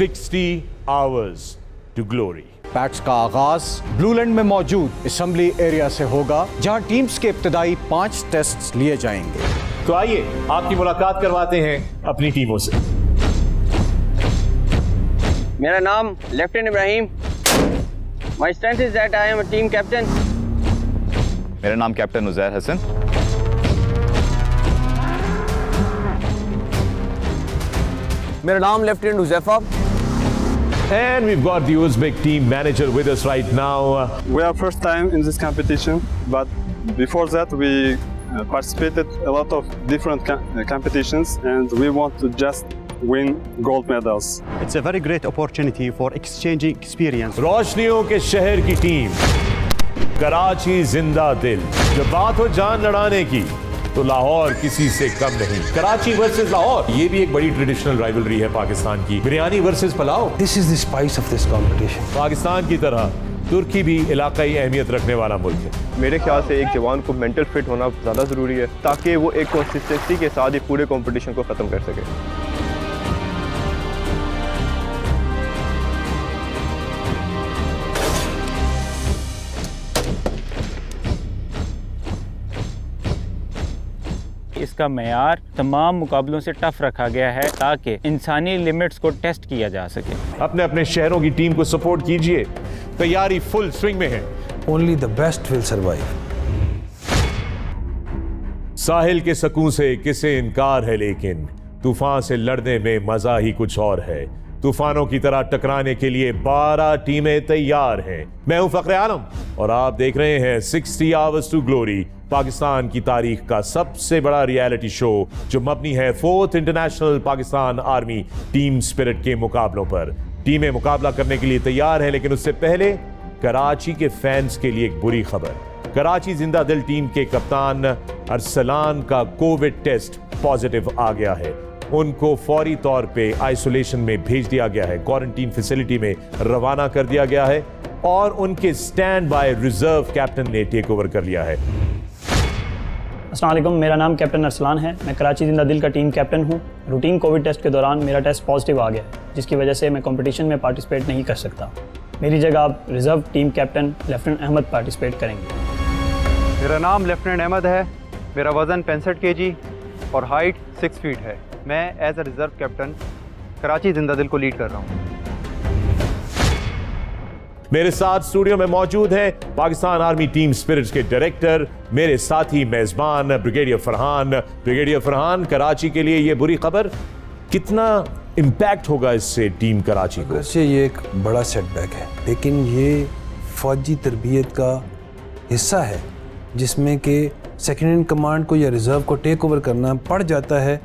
60 hours to glory. Pets का आगाज ब्लूलैंड में मौजूद असेंबली एरिया से होगा, जहां टीम्स के इब्तदाई 5 टेस्ट लिए जाएंगे। तो आइए आपकी मुलाकात करवाते हैं अपनी टीमों से। मेरा नाम lieutenant Ibrahim. My strength is that I am a team captain. मेरा नाम कैप्टन उज़ैर हसन। मेरा नाम lieutenant Huzaifa. And we've got the Uzbek team manager with us right now. We are first time in this competition, but before that we participated a lot of different competitions, and we want to just win gold medals. It's a very great opportunity for exchanging experience. रोशनियों के शहर की team Karachi जिंदा दिल। जब बात हो जान लड़ाने की तो लाहौर किसी से कम नहीं। कराची वर्सेस लाहौर, ये भी एक बड़ी ट्रेडिशनल राइवलरी है पाकिस्तान की। Biryani versus pulao. This is the spice of this competition. Pakistan की तरह तुर्की भी इलाकाई अहमियत रखने वाला मुल्क है। मेरे ख्याल से एक जवान को मेंटल फिट होना ज़्यादा ज़रूरी है, ताकि वो एक कंसिस्टेंसी के साथ ही पूरे कंपटीशन को ख़त्म कर सके। इसका मेयार तमाम मुकाबलों से टफ रखा गया है ताकि इंसानी लिमिट्स को टेस्ट किया जा सके। अपने अपने शहरों की टीम को सपोर्ट कीजिए, तैयारी फुल स्विंग में है। Only the best will survive. साहिल के सकून से किसे इनकार है, लेकिन तूफान से लड़ने में मजा ही कुछ और है। तूफानों की तरह टकराने के लिए 12 टीमें तैयार हैं। मैं हूं फखरे आलम और आप देख रहे हैं 60 Hours to Glory, पाकिस्तान की तारीख का सबसे बड़ा रियलिटी शो जो मबनी है 4th international Pakistan army team spirit के मुकाबलों पर। टीमें मुकाबला करने के लिए तैयार हैं, लेकिन उससे पहले कराची के फैंस के लिए एक बुरी खबर। कराची जिंदा दिल टीम के कप्तान अरसलान का कोविड टेस्ट पॉजिटिव आ गया है। उनको फौरी तौर पे आइसोलेशन में भेज दिया गया है, क्वारंटीन फैसिलिटी में रवाना कर दिया गया है और उनके स्टैंड बाय रिजर्व कैप्टन ने टेक ओवर कर लिया है। अस्सलाम वालेकुम, मेरा नाम कैप्टन अरसलान है। मैं कराची जिंदा दिल का टीम कैप्टन हूँ। रूटीन कोविड टेस्ट के दौरान मेरा टेस्ट पॉजिटिव आ गया, जिसकी वजह से मैं कंपटीशन में पार्टिसिपेट नहीं कर सकता। मेरी जगह आप reserve team captain lieutenant Ahmed participate करेंगे। मेरा नाम लेफ्टिनेंट अहमद है। मेरा वज़न 65 kg और हाइट 6 फीट है। मैं as a reserve captain Karachi जिंदा दिल को लीड कर रहा हूँ। मेरे साथ स्टूडियो में मौजूद हैं पाकिस्तान आर्मी टीम स्पिरिट्स के डायरेक्टर, मेरे साथी मेजबान ब्रिगेडियर फरहान। ब्रिगेडियर फरहान, कराची के लिए ये बुरी खबर, कितना इम्पैक्ट होगा इससे टीम कराची को? वैसे ये एक बड़ा सेटबैक है, लेकिन ये फौजी तरबियत का हिस्सा है जिसमें कि सेकेंड इन कमांड को या रिजर्व को टेक ओवर करना पड़ जाता है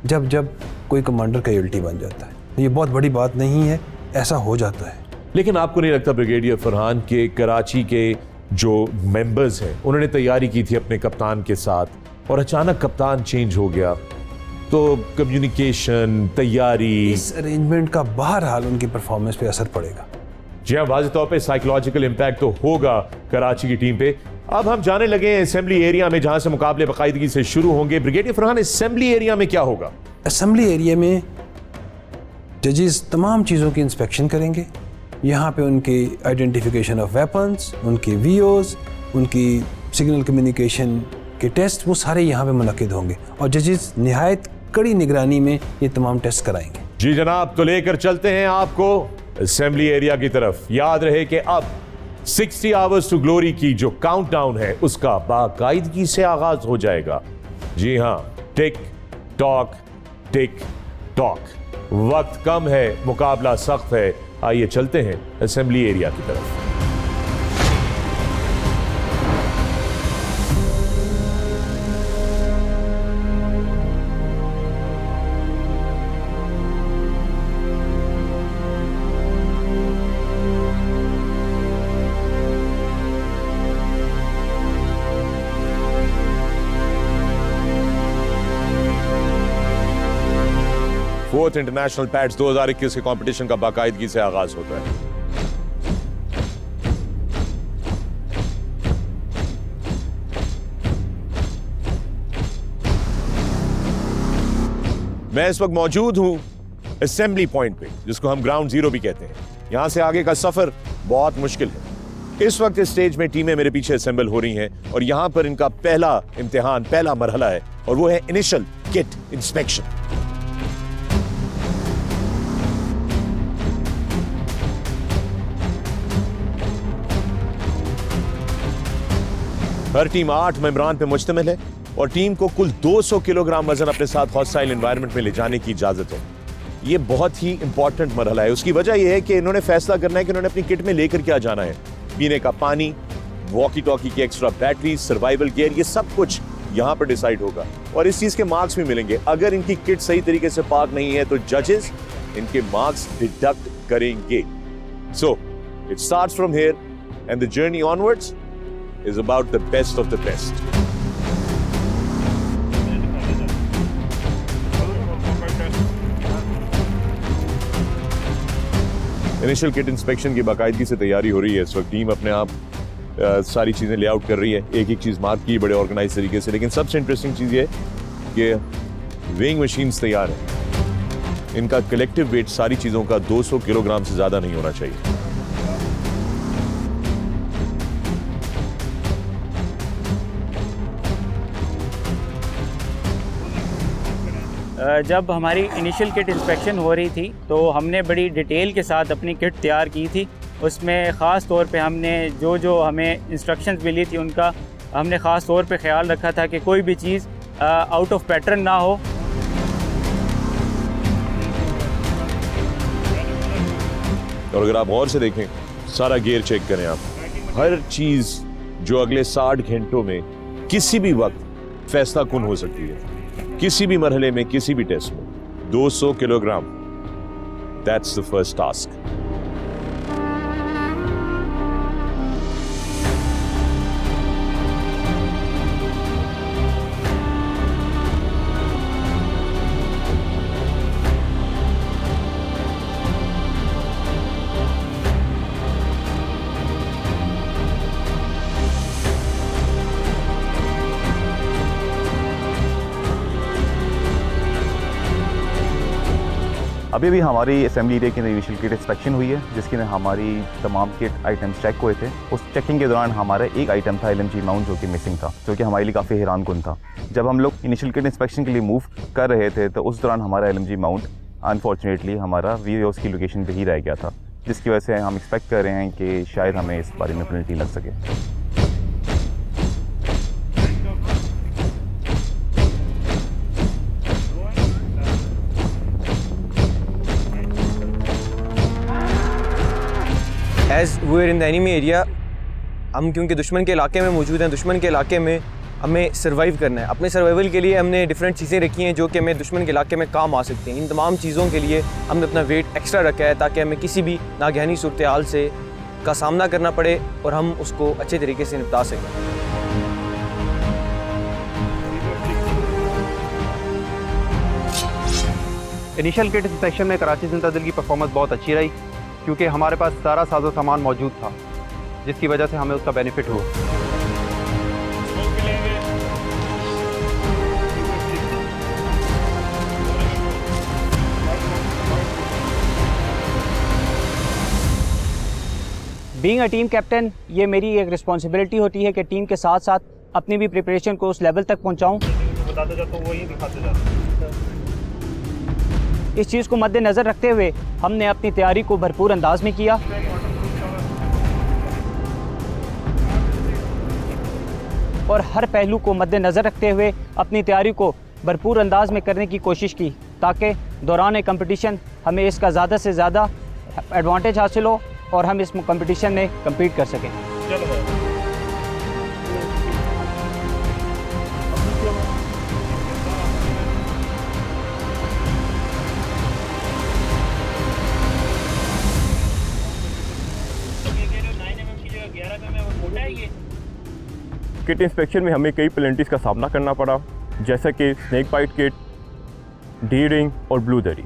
जब कोई कमांडर कैजुअल्टी बन जाता है। ये बहुत बड़ी बात नहीं है, ऐसा हो जाता है। लेकिन आपको नहीं लगता ब्रिगेडियर फरहान के कराची के जो मेंबर्स हैं उन्होंने तैयारी की थी अपने कप्तान के साथ और अचानक कप्तान चेंज हो गया, तो कम्युनिकेशन, तैयारी, इस अरेंजमेंट का बहरहाल उनकी परफॉर्मेंस पे असर पड़ेगा। जी हाँ, वाज़ेह तौर पे साइकोलॉजिकल इम्पैक्ट तो होगा कराची की टीम पे। अब हम जाने लगे हैं असेंबली एरिया में, जहां से मुकाबले बाकायदगी से शुरू होंगे। ब्रिगेडियर फरहान, असेंबली एरिया में क्या होगा? असेंबली एरिया में जजेस तमाम चीज़ों की इंस्पेक्शन करेंगे। यहाँ पे उनकी आइडेंटिफिकेशन ऑफ वेपन्स, उनकी वीओज, उनकी सिग्नल कम्युनिकेशन के टेस्ट, वो सारे यहाँ पे मुनक्किद होंगे और जजेस निहायत कड़ी निगरानी में ये तमाम टेस्ट कराएंगे। जी जनाब, तो लेकर चलते हैं आपको असेंबली एरिया की तरफ। याद रहे कि अब 60 Hours to Glory की जो काउंटडाउन है उसका बाकायदगी से आगाज हो जाएगा। जी हाँ, टिक टॉक टिक टॉक, वक्त कम है, मुकाबला सख्त है। आइए चलते हैं असेंबली एरिया की तरफ। फोर्थ इंटरनेशनल पैड्स 2021 के कंपटीशन का बाकायदगी से आगाज होता है। मैं इस वक्त मौजूद हूं असेंबली पॉइंट पे, जिसको हम ग्राउंड जीरो भी कहते हैं। यहां से आगे का सफर बहुत मुश्किल है। इस वक्त इस स्टेज में टीमें मेरे पीछे असेंबल हो रही हैं और यहां पर इनका पहला इम्तिहान, पहला मरहला है, और वो है इनिशियल किट इंस्पेक्शन। हर टीम 8 मेंबरान पे मुश्तमिल है और टीम को कुल 200 किलोग्राम वजन अपने साथ हॉस्टाइल एनवायरनमेंट में ले जाने की इजाजत है। ये बहुत ही इंपॉर्टेंट मरहला है। उसकी वजह यह है कि इन्होंने फैसला करना है कि उन्होंने अपनी किट में लेकर क्या जाना है। पीने का पानी, वॉकी टॉकी की एक्स्ट्रा बैटरी, सर्वाइवल गियर, ये सब कुछ यहां पर डिसाइड होगा और इस चीज के मार्क्स भी मिलेंगे। अगर इनकी किट सही तरीके से पाक नहीं है तो जजेस इनके मार्क्स डिडक्ट करेंगे। So it starts from here and the journey onwards is about the best of the best. Initial kit inspection की बाकायदगी से तैयारी हो रही है। इस वक्त टीम अपने आप सारी चीजें लेआउट कर रही है, एक एक चीज मार्क की बड़े ऑर्गेनाइज तरीके से। लेकिन सबसे इंटरेस्टिंग चीज ये कि वेइंग मशीन्स तैयार है। इनका कलेक्टिव वेट सारी चीजों का 200 किलोग्राम से ज्यादा नहीं होना चाहिए। जब हमारी इनिशियल किट इंस्पेक्शन हो रही थी तो हमने बड़ी डिटेल के साथ अपनी किट तैयार की थी। उसमें ख़ास तौर पे हमने जो हमें इंस्ट्रक्शंस मिली थी उनका हमने ख़ास तौर पे ख्याल रखा था कि कोई भी चीज़ आउट ऑफ पैटर्न ना हो। और अगर आप गौर से देखें, सारा गियर चेक करें आप, हर चीज़ जो अगले 60 घंटों में किसी भी वक्त फैसला कुन हो सकती है, किसी भी मरहले में, किसी भी टेस्ट में। 200 kilogram, that's the first task. अभी भी हमारी असेंबली एरिया के अंदर इनिशियल किट इंस्पेक्शन हुई है, जिसके अंदर हमारी तमाम किट आइटम्स चेक हुए थे। उस चेकिंग के दौरान हमारा एक आइटम था LMG माउंट, जो कि मिसिंग था, जो कि हमारे लिए काफ़ी हैरान कुन था। जब हम लोग इनिशियल किट इंस्पेक्शन के लिए मूव कर रहे थे तो उस दौरान हमारा LMG माउंट अनफॉर्चुनेटली हमारा वीओस की लोकेशन पर ही रह गया था, जिसकी वजह से हम एक्सपेक्ट कर रहे हैं कि शायद हमें इस बारे में पेनल्टी लग सके। As we are in the enemy area, हम क्योंकि दुश्मन के इलाके में मौजूद हैं, दुश्मन के इलाके में हमें सर्वाइव करना है। अपने सर्वाइवल के लिए हमने डिफरेंट चीज़ें रखी हैं जो कि हमें दुश्मन के इलाके में काम आ सकती हैं। इन तमाम चीज़ों के लिए हमने अपना वेट एक्स्ट्रा रखा है ताकि हमें किसी भी नागहानी सूरत हाल से का सामना करना पड़े और हम उसको अच्छे तरीके से निपटा सकें। इनिशियल किट इंस्पेक्शन में कराची जिंदा दिल की परफॉर्मेंस बहुत अच्छी रही, क्योंकि हमारे पास सारा साजो सामान मौजूद था, जिसकी वजह से हमें उसका बेनिफिट हुआ। बीइंग अ टीम कैप्टन, ये मेरी एक रिस्पॉन्सिबिलिटी होती है कि टीम के साथ साथ अपनी भी प्रिपरेशन को उस लेवल तक पहुँचाऊँ। इस चीज़ को मद्देनज़र रखते हुए हमने अपनी तैयारी को भरपूर अंदाज में किया और हर पहलू को मद्देनज़र रखते हुए अपनी तैयारी को भरपूर अंदाज में करने की कोशिश की, ताकि दौरान कंपटीशन हमें इसका ज़्यादा से ज़्यादा एडवांटेज हासिल हो और हम इस कंपटीशन में कम्पीट कर सकें। किट इंस्पेक्शन में हमें कई पेनल्टीज़ का सामना करना पड़ा, जैसा कि snake bite kit, D ring और ब्लू दरी।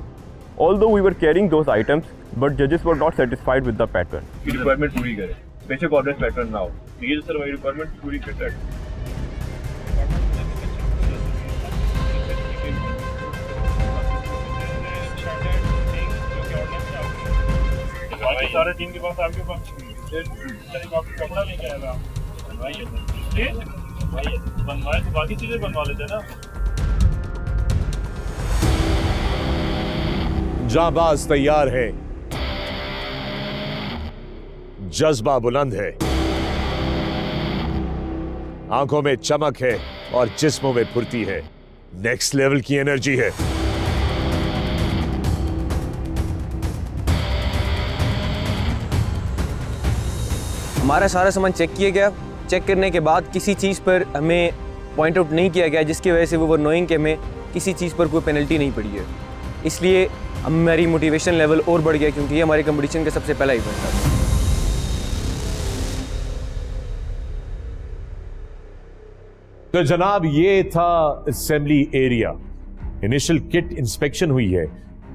Although we were carrying those items, but judges were not satisfied with the pattern. Requirement पूरी करें, बेशक ऑर्डर पैटर्न ना हो, ये सर वही रिक्वायरमेंट पूरी करता है। सारे टीम के पास आपके पास कपड़ा लेके आएगा बनवाए तो बाकी चीजें बनवा लेते ना। जाबाज तैयार है, जज्बा बुलंद है, आंखों में चमक है और जिस्मों में फुर्ती है, नेक्स्ट लेवल की एनर्जी है। हमारा सारा सामान चेक किया गया। चेक करने के बाद किसी चीज़ पर हमें पॉइंट आउट नहीं किया गया जिसकी वजह से वो वर नोइंग कि हमें किसी चीज़ पर कोई पेनल्टी नहीं पड़ी है। इसलिए हमारी मोटिवेशन लेवल और बढ़ गया क्योंकि ये हमारे कंपटीशन का सबसे पहला इवेंट था। तो जनाब ये था assembly area. Initial kit inspection हुई है,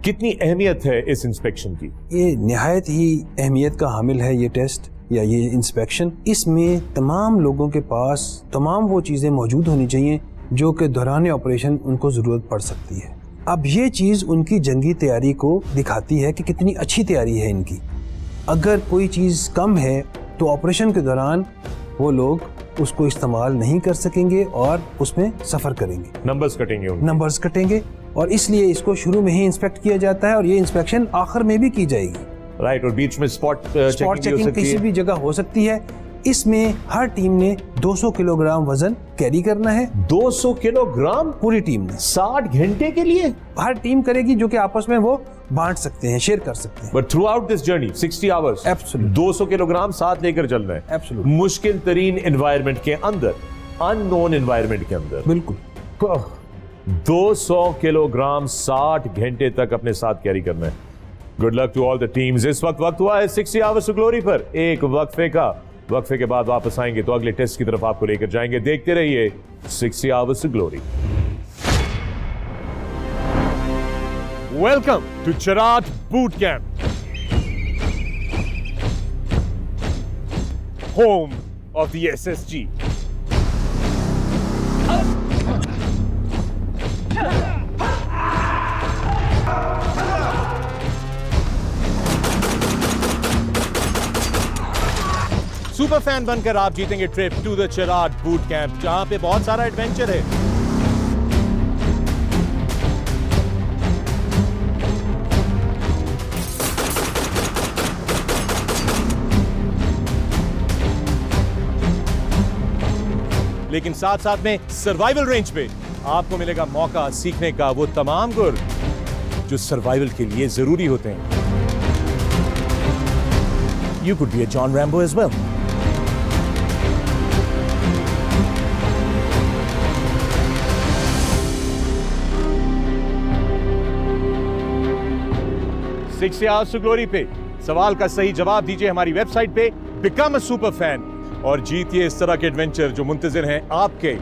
कितनी अहमियत है इस इंस्पेक्शन की? ये निहायत ही अहमियत का हामिल है ये टेस्ट या ये इंस्पेक्शन। इसमें तमाम लोगों के पास तमाम वो चीज़ें मौजूद होनी चाहिए जो कि दौरान ऑपरेशन उनको ज़रूरत पड़ सकती है। अब ये चीज़ उनकी जंगी तैयारी को दिखाती है कि कितनी अच्छी तैयारी है इनकी। अगर कोई चीज़ कम है तो ऑपरेशन के दौरान वो लोग उसको इस्तेमाल नहीं कर सकेंगे और उसमें सफ़र करेंगे, नंबर्स कटेंगे और इसलिए इसको शुरू में ही इंस्पेक्ट किया जाता है और ये इंस्पेक्शन आखिर में भी की जाएगी। राइट, और बीच में स्पॉट चेकिंग किसी भी जगह हो सकती है। इसमें हर टीम ने 200 किलोग्राम वजन कैरी करना है। 200 किलोग्राम पूरी टीम ने 60 घंटे के लिए हर टीम करेगी, जो कि आपस में वो बांट सकते हैं, शेयर कर सकते हैं। But through out this journey 60 hours absolute 200 kilogram साथ लेकर चलना है। एब्सोल्यूट मुश्किल तरीन एनवायरनमेंट के अंदर, अननोन एनवायरनमेंट के अंदर, बिल्कुल 200 किलोग्राम 60 घंटे तक अपने साथ कैरी करना है। Good luck to all the teams. इस वक्त हुआ है 60 आवर्स टू ग्लोरी पर एक वक्फे का। वक्फे के बाद वापस आएंगे तो अगले टेस्ट की तरफ आपको लेकर जाएंगे। देखते रहिए 60 hours to glory. Welcome to Cherat boot camp, home of the SSG। Super fan बनकर आप जीतेंगे trip to the Cherat boot camp, जहां पे बहुत सारा एडवेंचर है। लेकिन साथ साथ में सर्वाइवल रेंज पे आपको मिलेगा मौका सीखने का वो तमाम गुर जो सर्वाइवल के लिए जरूरी होते हैं। You could be a John Rambo as well. Six Hours to Glory पे सवाल का सही जवाब दीजिए हमारी वेबसाइट पे बिकम अ सुपर फैन और जीतिए इस तरह के एडवेंचर जो मुंतजिर हैं आपके।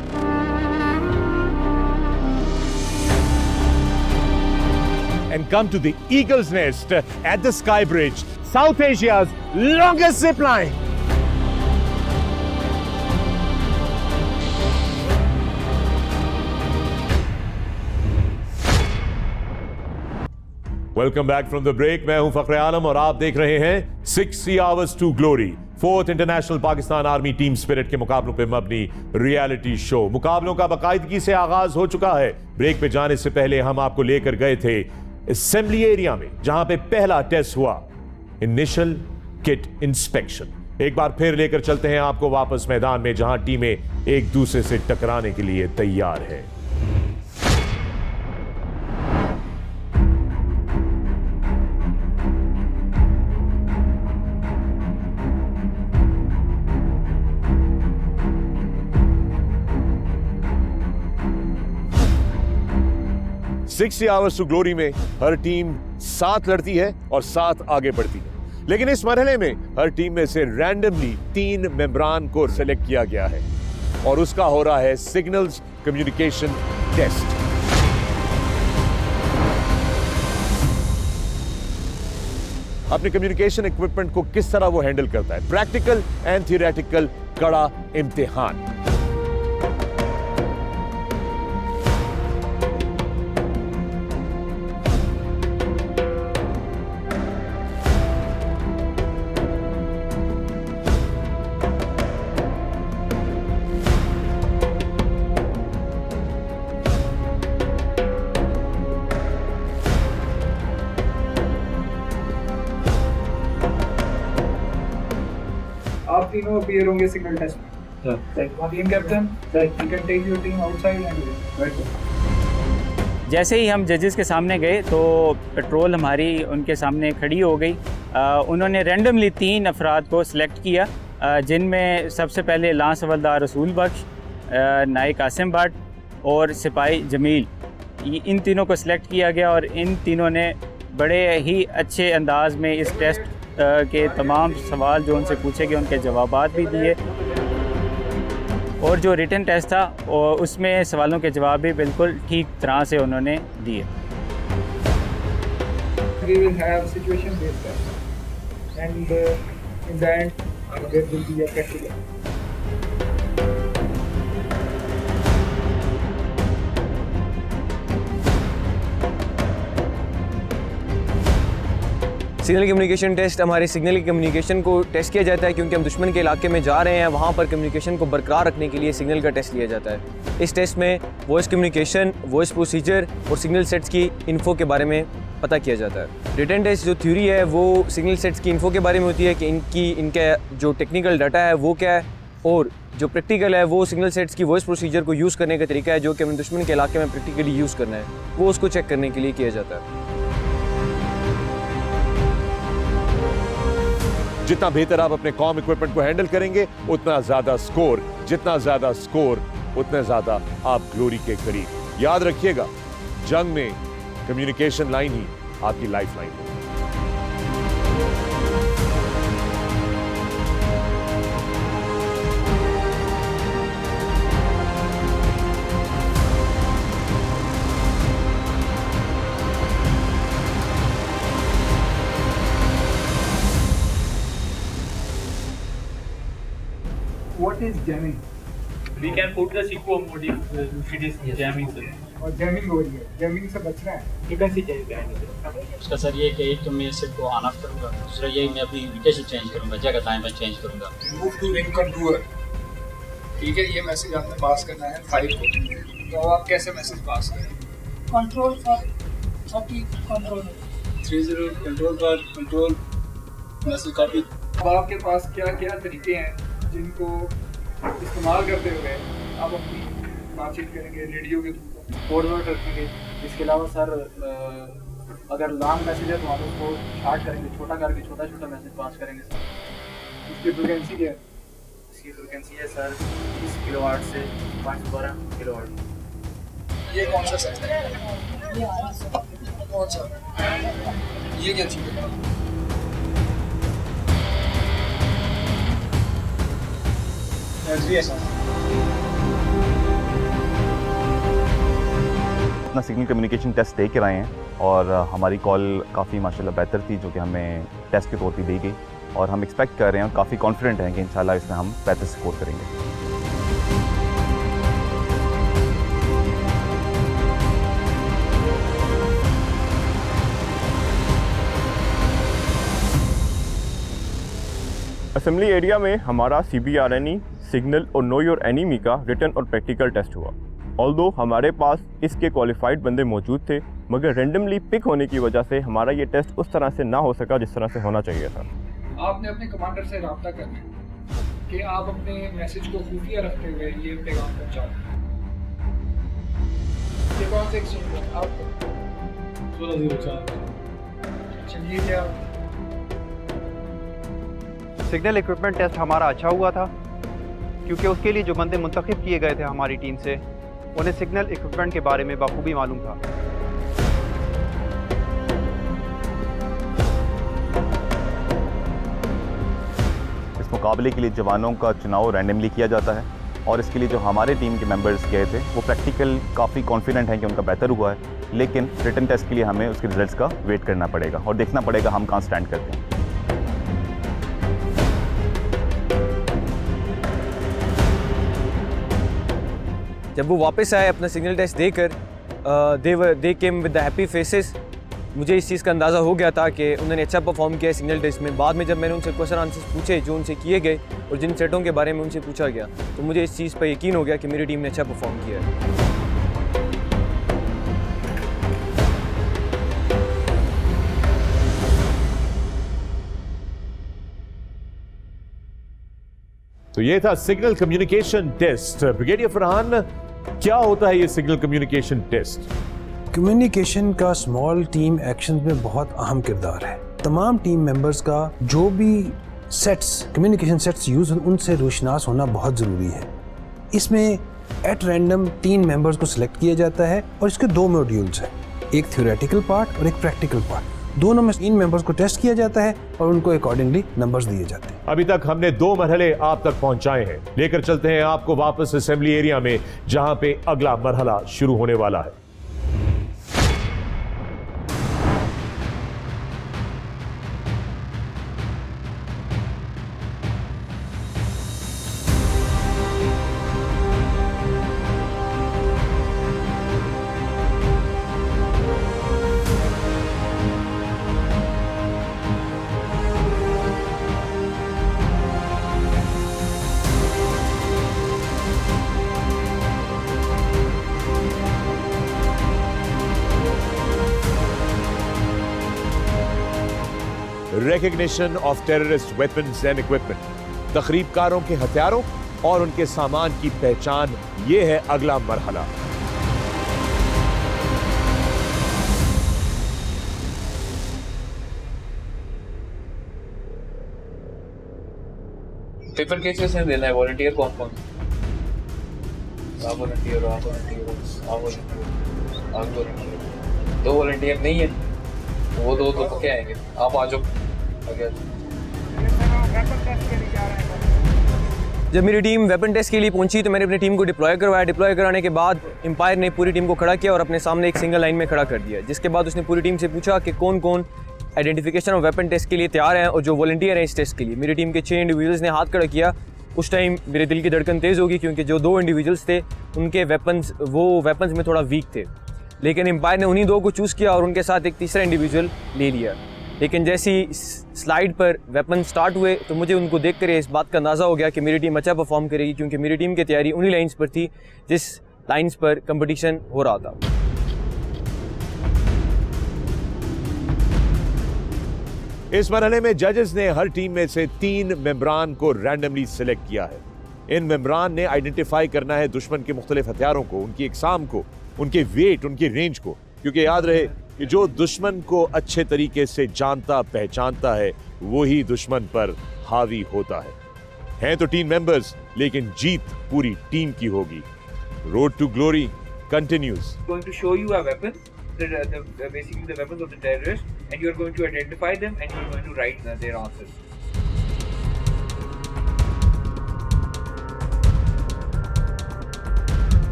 And come to the Eagle's Nest at the Sky Bridge, South Asia's longest zip line. Welcome back from the break. मैं हूं फखरे आलम और आप देख रहे हैं 60 Hours to Glory, 4th international Pakistan army team spirit के मुकाबलों पे मबनी रियलिटी शो। मुकाबलों का बाकायदगी से आगाज हो चुका है। ब्रेक पे जाने से पहले हम आपको लेकर गए थे असेंबली एरिया में, जहां पे पहला टेस्ट हुआ, इनिशियल किट इंस्पेक्शन। एक बार फिर लेकर चलते हैं आपको वापस मैदान में, जहां टीमें एक दूसरे से टकराने के लिए तैयार हैं। Sixty Hours to Glory में हर टीम 7 लड़ती है और 7 आगे बढ़ती है, लेकिन इस मरहले में हर टीम में से रैंडमली 3 मेंबरान को सिलेक्ट किया गया है और उसका हो रहा है सिग्नल्स कम्युनिकेशन टेस्ट। अपने कम्युनिकेशन इक्विपमेंट को किस तरह वो हैंडल करता है, प्रैक्टिकल एंड थियोरेटिकल कड़ा इम्तिहान। तीनों अपीयर होंगे सिग्नल टेस्ट में। Team captain, you can take your team outside and जैसे ही हम जजेस के सामने गए तो पेट्रोल हमारी उनके सामने खड़ी हो गई। उन्होंने रैंडमली 3 अफराद को सिलेक्ट किया, जिनमें सबसे पहले लांस हवलदार रसूल बख्श, नायक आसिम भट्ट और सिपाही जमील। इन तीनों को सिलेक्ट किया गया और इन तीनों ने बड़े ही अच्छे अंदाज में इस टेस्ट के तमाम सवाल जो उनसे पूछे गए उनके जवाबात भी दिए, और जो रिटन टेस्ट था उसमें सवालों के जवाब भी बिल्कुल ठीक तरह से उन्होंने दिए। We will have situation based test and in the end there will be a practical. Signal communication test हमारे सिग्नल की कम्युनिकेशन को टेस्ट किया जाता है, क्योंकि हम दुश्मन के इलाके में जा रहे हैं, वहाँ पर कम्युनिकेशन को बरकरार रखने के लिए सिग्नल का टेस्ट लिया जाता है। इस टेस्ट में वॉइस कम्युनिकेशन, वॉइस प्रोसीजर और सिग्नल सेट्स की इन्फो के बारे में पता किया जाता है। रिटन टेस्ट जो थ्योरी है वो सिग्नल सेट्स की इन्फो के बारे में होती है कि इनका जो टेक्निकल डाटा है वो क्या है, और जो प्रैक्टिकल है वो सिग्नल सेट्स की वॉइस प्रोसीजर को यूज़ करने का तरीका है जो कि हमें दुश्मन के इलाके में प्रैक्टिकली यूज़ करना है, वो उसको चेक करने के लिए किया जाता है। जितना बेहतर आप अपने कॉम इक्विपमेंट को हैंडल करेंगे उतना ज्यादा स्कोर, जितना ज्यादा स्कोर उतना ज्यादा आप ग्लोरी के करीब। याद रखिएगा, जंग में कम्युनिकेशन लाइन ही आपकी लाइफ लाइन है। What is jamming? We can put the Sikko mode if it is jamming, sir. और jamming हो रही है, jamming से बचना है, फ्रीक्वेंसी चाहिए। उसका सर ये कि एक तो मैं सिर्फ को ऑन ऑफ करूँगा, दूसरा ये मैं अपनी लोकेशन चेंज करूँगा, जगह टाइम पर चेंज करूँगा। Move to ring controller, ठीक है, ये मैसेज आपने पास करना है 5 को, तो आप कैसे मैसेज पास करें? Control for 30 control 30 control message copy. अब आपके पास क्या क्या तरीके हैं जिनको इस्तेमाल करते हुए आप अपनी बातचीत करेंगे? रेडियो के थ्रू फॉरवर्ड रखेंगे। इसके अलावा सर अगर लॉन्ग मैसेज है तो हम उसको शॉर्ट करेंगे, छोटा करके छोटा छोटा मैसेज पास करेंगे सर। इसकी फ्रिक्वेंसी क्या है? इसकी फ्रिक्वेंसी है सर 30 किलोवाट से 512 किलोवाट। ये कौन सा सेट है? कौन सा? ये क्या चीज़ है? अपना सिग्नल कम्युनिकेशन टेस्ट दे कर आए हैं और हमारी कॉल काफ़ी माशाल्लाह बेहतर थी, जो कि हमें टेस्ट के तौर पर दी गई, और हम एक्सपेक्ट कर रहे हैं और काफ़ी कॉन्फिडेंट हैं कि इंशाल्लाह इसमें हम बेहतर स्कोर करेंगे। असेंबली एरिया में हमारा CBRNE, सिग्नल और नो योर एनिमी का रिटन और प्रैक्टिकल टेस्ट हुआ। ऑल्दो हमारे पास इसके क्वालिफाइड बंदे मौजूद थे, मगर रेंडमली पिक होने की वजह से हमारा ये टेस्ट उस तरह से ना हो सका जिस तरह से होना चाहिए था। आपने अपने कमांडर से रब्ता करना है कि आप अपने मैसेज को खुफिया रखते हुए ये पैगाम पहुंचाओ। ये कौन से एक्सचेंज है? आप 1604 चलिए। क्या सिग्नल इक्विपमेंट टेस्ट हमारा अच्छा हुआ था, क्योंकि उसके लिए जो बंदे मुंतखब किए गए थे हमारी टीम से, उन्हें सिग्नल इक्विपमेंट के बारे में बखूबी मालूम था। इस मुकाबले के लिए जवानों का चुनाव रैंडमली किया जाता है, और इसके लिए जो हमारे टीम के मेंबर्स गए थे वो प्रैक्टिकल काफ़ी कॉन्फिडेंट हैं कि उनका बेहतर हुआ है, लेकिन रिटन टेस्ट के लिए हमें उसके रिजल्ट्स का वेट करना पड़ेगा और देखना पड़ेगा हम कहाँ स्टैंड करते हैं। जब वो वापस आए अपना सिग्नल टेस्ट देकर, they came with the happy faces. मुझे इस चीज़ का अंदाज़ा हो गया था कि उन्होंने अच्छा परफॉर्म किया सिग्नल टेस्ट में। बाद में जब मैंने उनसे क्वेश्चन आंसर्स पूछे जो उनसे किए गए और जिन सेटों के बारे में उनसे पूछा गया, तो मुझे इस चीज़ पर यकीन हो गया कि मेरी टीम ने अच्छा परफॉर्म किया है। तो ये था signal communication test. Brigadier Farhan, क्या होता है ये सिग्नल कम्युनिकेशन टेस्ट? कम्युनिकेशन का स्मॉल टीम एक्शन में बहुत अहम किरदार है। तमाम टीम मेंबर्स का जो भी सेट्स, कम्युनिकेशन सेट्स यूज उनसे रोशनास होना बहुत ज़रूरी है। इसमें एट रैंडम 3 मेंबर्स को सिलेक्ट किया जाता है और इसके 2 मॉड्यूल्स हैं, एक थ्योरेटिकल पार्ट और एक प्रैक्टिकल पार्ट। दोनों में 3 मेंबर्स को टेस्ट किया जाता है और उनको अकॉर्डिंगली नंबर्स दिए जाते हैं। अभी तक हमने 2 मरहले आप तक पहुंचाए हैं, लेकर चलते हैं आपको वापस असेंबली एरिया में, जहां पे अगला मरहला शुरू होने वाला है। Recognition of terrorist weapons and equipment, तखरीबकारों के हथियारों और उनके सामान की पहचान, ये है अगला मरहला। पेपर केसेस में देना है। वॉलंटियर कौन कौन? आप वॉलंटियर हो, आप वॉलंटियर हो, आप वॉलंटियर, आप वॉलंटियर। 2 वॉलंटियर नहीं है, वो 2 तो क्या आएंगे? आप आ जाओ। जब मेरी टीम वेपन टेस्ट के लिए पहुंची तो मैंने अपनी टीम को डिप्लॉय करवाया। डिप्लॉय कराने के बाद एम्पायर ने पूरी टीम को खड़ा किया और अपने सामने एक सिंगल लाइन में खड़ा कर दिया, जिसके बाद उसने पूरी टीम से पूछा कि कौन कौन आइडेंटिफिकेशन और वेपन टेस्ट के लिए तैयार हैं और जो वॉलंटियर हैं इस टेस्ट के लिए। मेरी टीम के 6 इंडिविजुअल्स ने हाथ खड़ा किया। उस टाइम मेरे दिल की धड़कन तेज़ होगी, क्योंकि जो 2 इंडिविजुअल्स थे उनके वेपन्स में थोड़ा वीक थे, लेकिन एम्पायर ने उन्हीं 2 को चूज़ किया और उनके साथ एक तीसरा इंडिविजुअल ले लिया। लेकिन जैसी स्लाइड पर वेपन स्टार्ट हुए तो मुझे उनको देख कर इस बात का अंदाज़ा हो गया कि मेरी टीम अच्छा परफॉर्म करेगी, क्योंकि मेरी टीम की तैयारी उन्हीं लाइन्स पर थी जिस लाइन्स पर कंपटीशन हो रहा था। इस मरहले में जजेस ने हर टीम में से 3 मेंबरान को रैंडमली सिलेक्ट किया है। इन मेंबरान ने आइडेंटिफाई करना है दुश्मन के मुख्तलिफ हथियारों को, उनकी इकसाम को, उनके वेट, उनकी रेंज को, क्योंकि याद रहे कि जो दुश्मन को अच्छे तरीके से जानता पहचानता है वही दुश्मन पर हावी होता है। हैं तो 3 मेंबर्स, लेकिन जीत पूरी टीम की होगी। Road to glory continues. Going to show you a weapon, basically the weapons of the terrorists, and you are going to identify them and you are going to write their answers.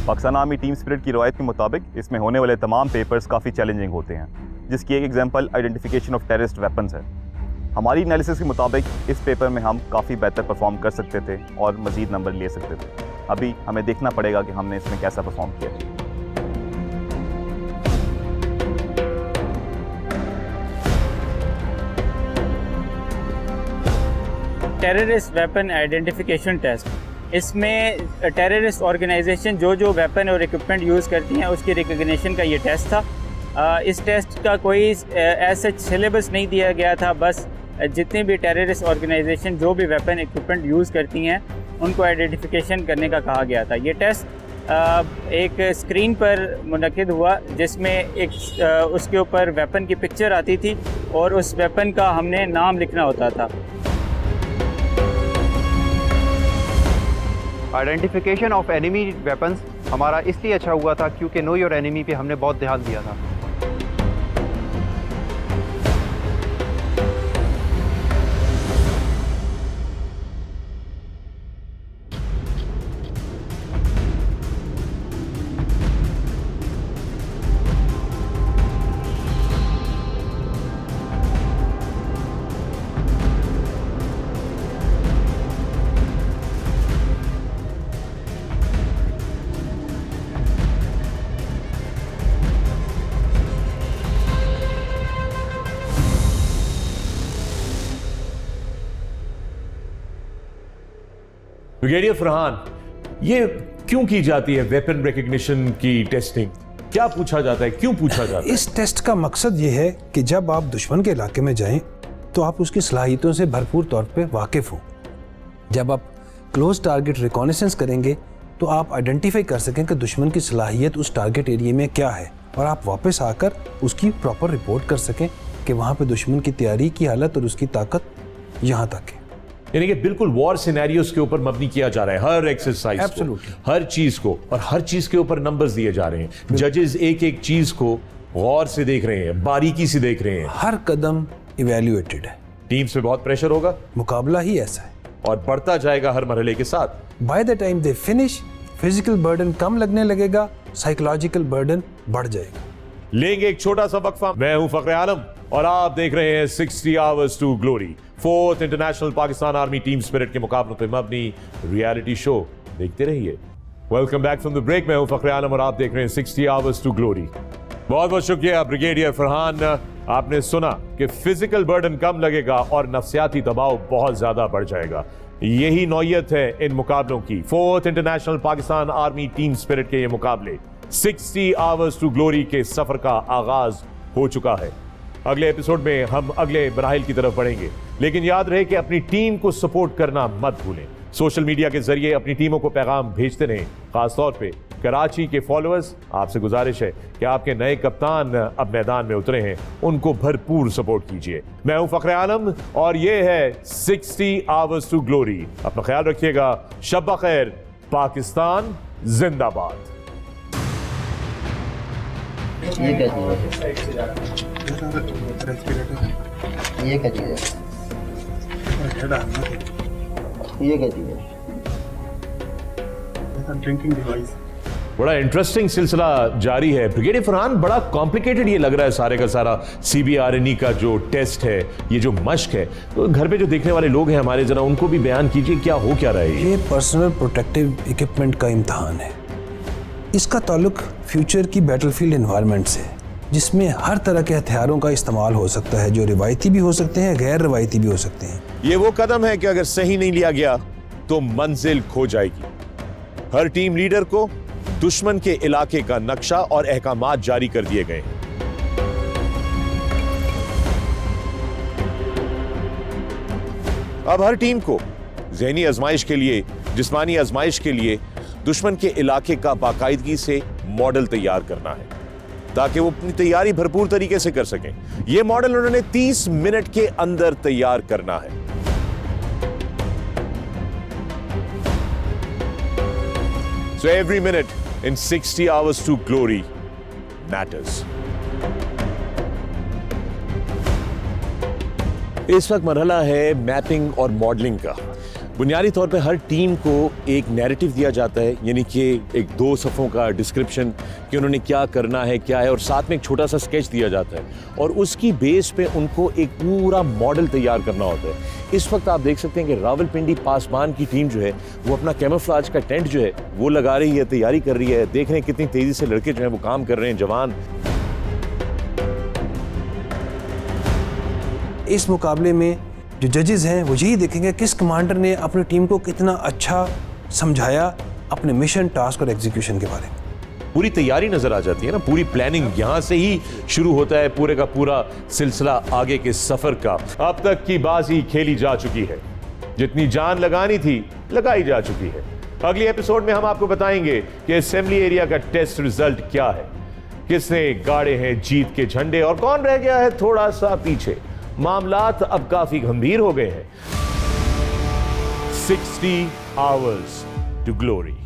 Pakistan army team spirit की रवायत के मुताबिक इसमें होने वाले तमाम papers काफ़ी challenging होते हैं, जिसकी एक example identification of terrorist weapons है। हमारी एनालिसिस के मुताबिक इस पेपर में हम काफ़ी बेहतर परफॉर्म कर सकते थे और मज़ीद नंबर ले सकते थे। अभी हमें देखना पड़ेगा कि हमने इसमें कैसा परफॉर्म किया। टेररिस्ट वेपन आइडेंटिफिकेशन टेस्ट, इसमें टेररिस्ट ऑर्गेनाइजेशन जो वेपन और इक्विपमेंट यूज़ करती हैं उसकी रिकग्निशन का ये टेस्ट था। इस टेस्ट का कोई ऐसा सिलेबस नहीं दिया गया था, बस जितनी भी टेररिस्ट ऑर्गेनाइजेशन जो भी वेपन इक्विपमेंट यूज़ करती हैं उनको आइडेंटिफिकेशन करने का कहा गया था। ये टेस्ट एक स्क्रीन पर मुनक़िद हुआ जिसमें एक उसके ऊपर वेपन की पिक्चर आती थी और उस वेपन का हमने नाम लिखना होता था। आइडेंटिफिकेशन ऑफ एनिमी वेपन्स हमारा इसलिए अच्छा हुआ था क्योंकि नो योर एनिमी पे हमने बहुत ध्यान दिया था। ब्रिगेडियर फरहान, ये क्यों की जाती है वेपन रिकग्निशन की टेस्टिंग? क्या पूछा जाता है, क्यों पूछा जाता है? इस टेस्ट का मकसद ये है कि जब आप दुश्मन के इलाके में जाएं तो आप उसकी सलाहियतों से भरपूर तौर पे वाकिफ हो। जब आप क्लोज टारगेट रिकॉनेसेंस करेंगे तो आप आइडेंटिफाई कर सकें कि दुश्मन की सलाहियत उस टारगेट एरिया में क्या है और आप वापस आकर उसकी प्रॉपर रिपोर्ट कर सकें कि वहाँ पे दुश्मन की तैयारी की हालत और उसकी ताकत यहाँ तक है। यानी कि बिल्कुल वॉर सिनेरियोस के ऊपर मबनी किया जा रहा है हर एक्सरसाइज को, हर चीज को, और हर चीज के ऊपर नंबर्स दिए जा रहे हैं। जजेस एक एक चीज को गौर से देख रहे हैं, बारीकी से देख रहे हैं, हर कदम इवैल्यूएटेड है। टीम्स पे बहुत प्रेशर होगा, मुकाबला ही ऐसा है और बढ़ता जाएगा हर मरहले के साथ। By the time they finish physical burden कम लगने लगेगा, साइकोलॉजिकल बर्डन बढ़ जाएगा। लेंगे एक छोटा सा वक्फा। मैं हूं फखरे आलम और आप देख रहे हैं 60 Hours to Glory, 4th international Pakistan army team spirit के मुकाबलों पे मबनी रियलिटी शो। देखते रहिए। Welcome back from the break. मैं हूं फखरे आलम और आप देख रहे हैं 60 Hours to Glory। बहुत बहुत शुक्रिया ब्रिगेडियर फरहान। आपने सुना कि फिजिकल बर्डन कम लगेगा और नफ्सियाती दबाव बहुत ज्यादा बढ़ जाएगा। यही नौयत है इन मुकाबलों की। 4th international Pakistan army team spirit के ये मुकाबले 60 Hours to Glory के सफर का आगाज हो चुका है। अगले एपिसोड में हम अगले मराहिल की तरफ बढ़ेंगे, लेकिन याद रहे कि अपनी टीम को सपोर्ट करना मत भूलें। सोशल मीडिया के जरिए अपनी टीमों को पैगाम भेजते रहें। खासतौर पे कराची के फॉलोअर्स, आपसे गुजारिश है कि आपके नए कप्तान अब मैदान में उतरे हैं, उनको भरपूर सपोर्ट कीजिए। मैं हूं फखरे आलम और ये है 60 Hours to Glory। अपना ख्याल रखिएगा। शब खैर, पाकिस्तान जिंदाबाद। ये क्या चीज़ है? Drinking device. बड़ा इंटरेस्टिंग सिलसिला जारी है। ब्रिगेडियर फरहान, बड़ा कॉम्प्लिकेटेड ये लग रहा है सारे का सारा CBRNE का जो टेस्ट है, ये जो मश्क है। तो घर पे जो देखने वाले लोग हैं हमारे, जरा उनको भी बयान कीजिए क्या हो क्या रहा है। ये पर्सनल प्रोटेक्टिव इक्विपमेंट का इम्तहान है। इसका ताल्लुक फ्यूचर की बैटलफील्ड एनवायरनमेंट से, जिसमें हर तरह के हथियारों का इस्तेमाल हो सकता है, जो रिवायती भी हो सकते हैं, गैर रिवायती भी हो सकते हैं। ये वो कदम है कि अगर सही नहीं लिया गया तो मंजिल खो जाएगी। हर टीम लीडर को दुश्मन के इलाके का नक्शा और अहकामात जारी कर दिए गए। अब हर टीम को ज़हनी आजमाइश के लिए, जिस्मानी आजमाइश के लिए दुश्मन के इलाके का बाकायदगी से मॉडल तैयार करना है, ताकि वो अपनी तैयारी भरपूर तरीके से कर सकें। यह मॉडल उन्होंने 30 मिनट के अंदर तैयार करना है। So every minute in 60 Hours to Glory matters. इस वक्त मरहला है मैपिंग और मॉडलिंग का। बुनियादी तौर पे हर टीम को एक नैरेटिव दिया जाता है, यानी कि एक 2 सफ़ों का डिस्क्रिप्शन कि उन्होंने क्या करना है, क्या है, और साथ में एक छोटा सा स्केच दिया जाता है और उसकी बेस पे उनको एक पूरा मॉडल तैयार करना होता है। इस वक्त आप देख सकते हैं कि रावलपिंडी पासबान की टीम जो है वो अपना कैमोफ्लेज का टेंट जो है वो लगा रही है, तैयारी कर रही है। देख रहे हैं कितनी तेज़ी से लड़के जो हैं वो काम कर रहे हैं, जवान। इस मुकाबले में जो जजेस हैं वो यही देखेंगे किस कमांडर ने अपनी टीम को कितना अच्छा समझाया अपने मिशन, टास्क और एग्जीक्यूशन के बारे में। पूरी तैयारी नजर आ जाती है ना, पूरी प्लानिंग यहां से ही शुरू होता है, पूरे का पूरा सिलसिला आगे के सफर का। अब तक की बाजी खेली जा चुकी है, जितनी जान लगानी थी लगाई जा चुकी है। अगली एपिसोड में हम आपको बताएंगे कि असेंबली एरिया का टेस्ट रिजल्ट क्या है, किसने गाड़े हैं जीत के झंडे और कौन रह गया है थोड़ा सा पीछे। मामलात अब काफी गंभीर हो गए हैं। 60 hours to glory।